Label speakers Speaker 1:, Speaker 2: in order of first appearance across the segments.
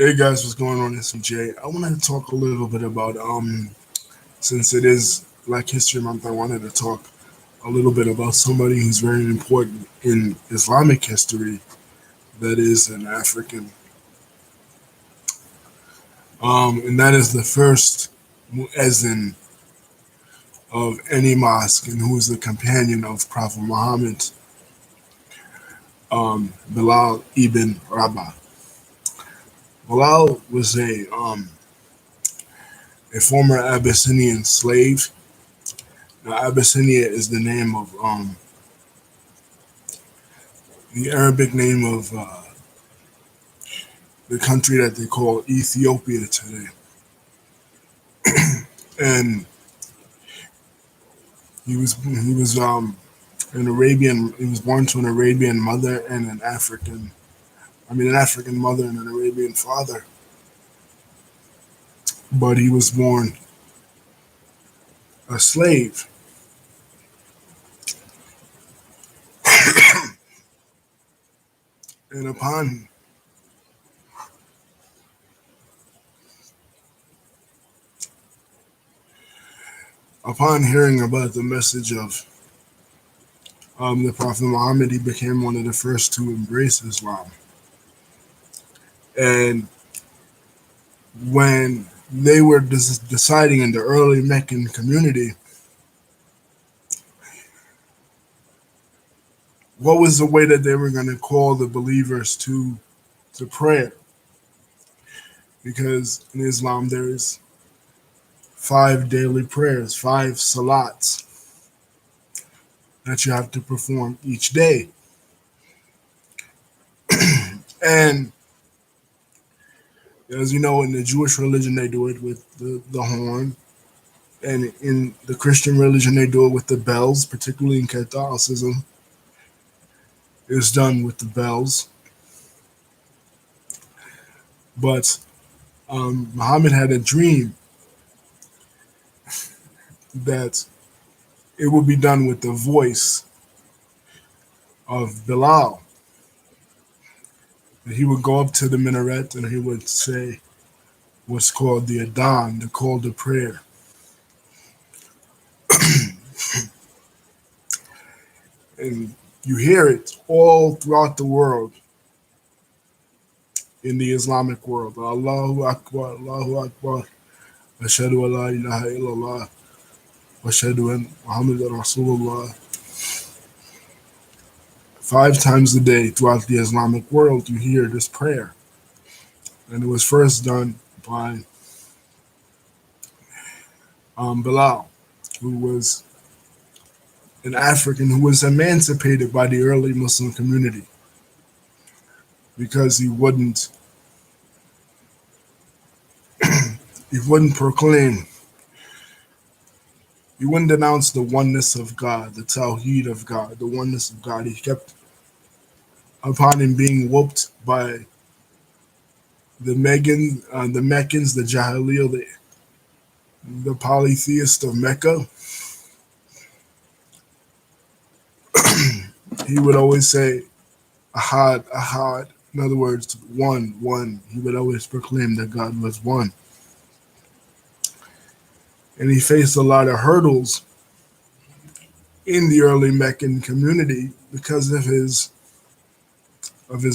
Speaker 1: Hey guys, what's going on? It's Jay. I wanted to talk a little bit about since it is Black History Month, I wanted to talk a little bit about somebody who's very important in Islamic history. That is an African, and that is the first muezzin of any mosque, and who is the companion of Prophet Muhammad, Bilal ibn Rabah. Bilal was a former Abyssinian slave. Now, Abyssinia is the name of the Arabic name of the country that they call Ethiopia today. And he was an Arabian. He was born to an Arabian mother and an African mother and an Arabian father. But he was born a slave, and upon hearing about the message of the Prophet Muhammad, he became one of the first to embrace Islam. And when they were deciding in the early Meccan community what was the way that they were going to call the believers to prayer, because in Islam there is five daily prayers, five salats that you have to perform each day. And as you know, in the Jewish religion, they do it with the horn. And in the Christian religion, they do it with the bells, particularly in Catholicism. It's done with the bells. But Muhammad had a dream that it would be done with the voice of Bilal. He would go up to the minaret and he would say what's called the Adhan, the call to prayer. And you hear it all throughout the world, in the Islamic world. Allahu Akbar, Allahu Akbar, Ashadu an la ilaha illallah, Ashadu an Muhammad Rasulullah. Five times a day throughout the Islamic world, you hear this prayer. And it was first done by Bilal, who was an African who was emancipated by the early Muslim community because he wouldn't proclaim, he wouldn't denounce the oneness of God, the Tawheed of God, the oneness of God. He kept, upon him being whooped by the Meccans, the Jahiliyyah, the polytheists of Mecca, he would always say, Ahad, Ahad. In other words, one, one. He would always proclaim that God was one. And he faced a lot of hurdles in the early Meccan community because of his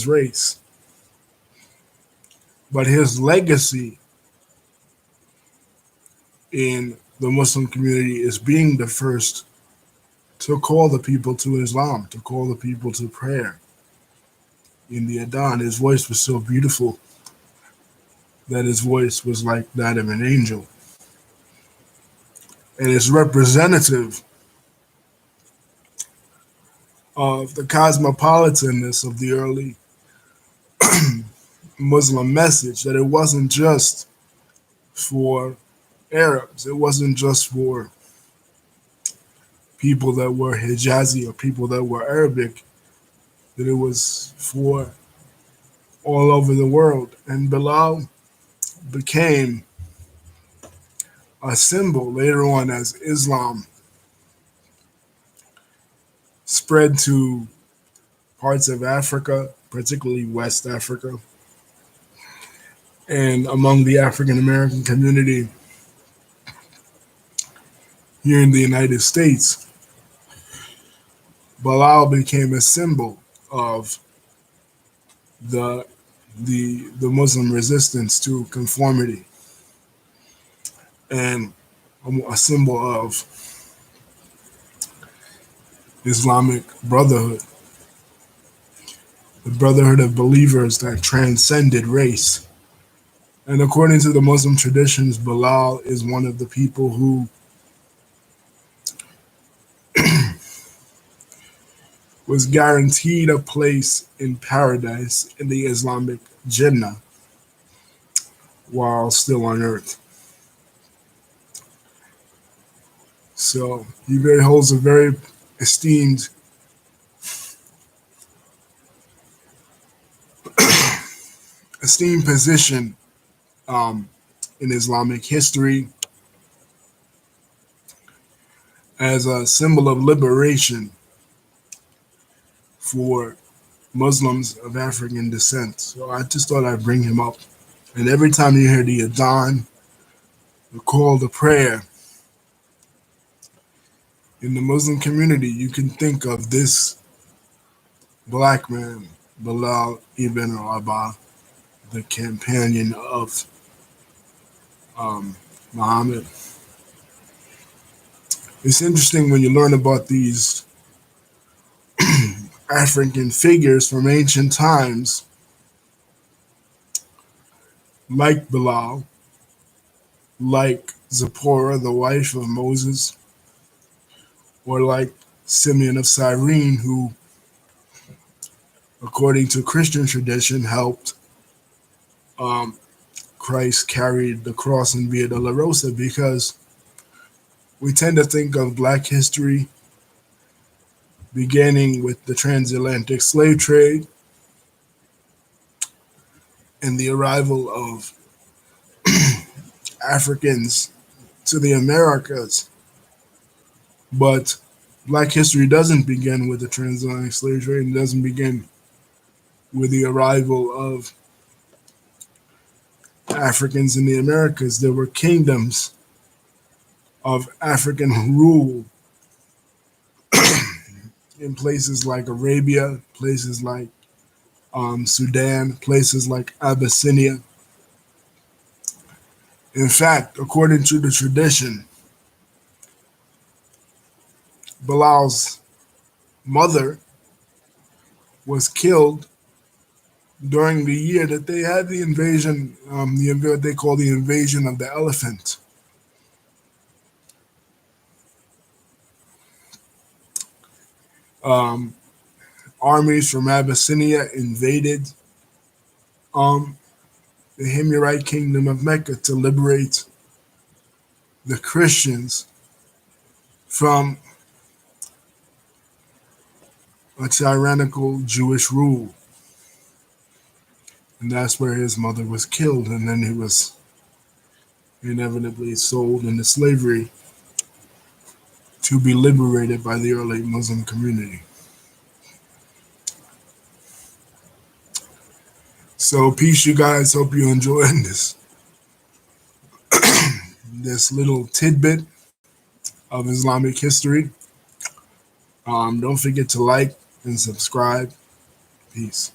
Speaker 1: race. But his legacy in the Muslim community is being the first to call the people to Islam, to call the people to prayer. In the Adhan, his voice was so beautiful that his voice was like that of an angel. And it's representative of the cosmopolitanness of the early Muslim message, that it wasn't just for Arabs, it wasn't just for people that were Hijazi or people that were Arabic, that it was for all over the world. And Bilal became a symbol later on as Islam spread to parts of Africa, particularly West Africa. And among the African American community here in the United States, Bilal became a symbol of the the Muslim resistance to conformity and a symbol of Islamic brotherhood, the brotherhood of believers that transcended race. And according to the Muslim traditions, Bilal is one of the people who was guaranteed a place in paradise in the Islamic Jannah while still on earth. So he very holds a very esteemed esteemed position um, in Islamic history as a symbol of liberation for Muslims of African descent. So I just thought I'd bring him up. And every time you hear the Adhan, the call to prayer in the Muslim community, you can think of this black man, Bilal ibn Rabah, the companion of Muhammad. It's interesting when you learn about these African figures from ancient times, like Bilal, like Zipporah, the wife of Moses, or like Simeon of Cyrene, who, according to Christian tradition, helped um, Christ carry the cross in Via Dolorosa, because we tend to think of Black history beginning with the transatlantic slave trade and the arrival of Africans to the Americas. But Black history doesn't begin with the transatlantic slave trade. It doesn't begin with the arrival of Africans in the Americas. There were kingdoms of African rule in places like Arabia, places like Sudan, places like Abyssinia. In fact, according to the tradition, Bilal's mother was killed during the year that they had the invasion, what they call the invasion of the elephant. Um, Armies from Abyssinia invaded um, the Himyarite kingdom of Mecca to liberate the Christians from a tyrannical Jewish rule. And that's where his mother was killed, and then he was inevitably sold into slavery to be liberated by the early Muslim community. So peace, you guys. Hope you enjoyed this little tidbit of Islamic history. Don't forget to like and subscribe. Peace.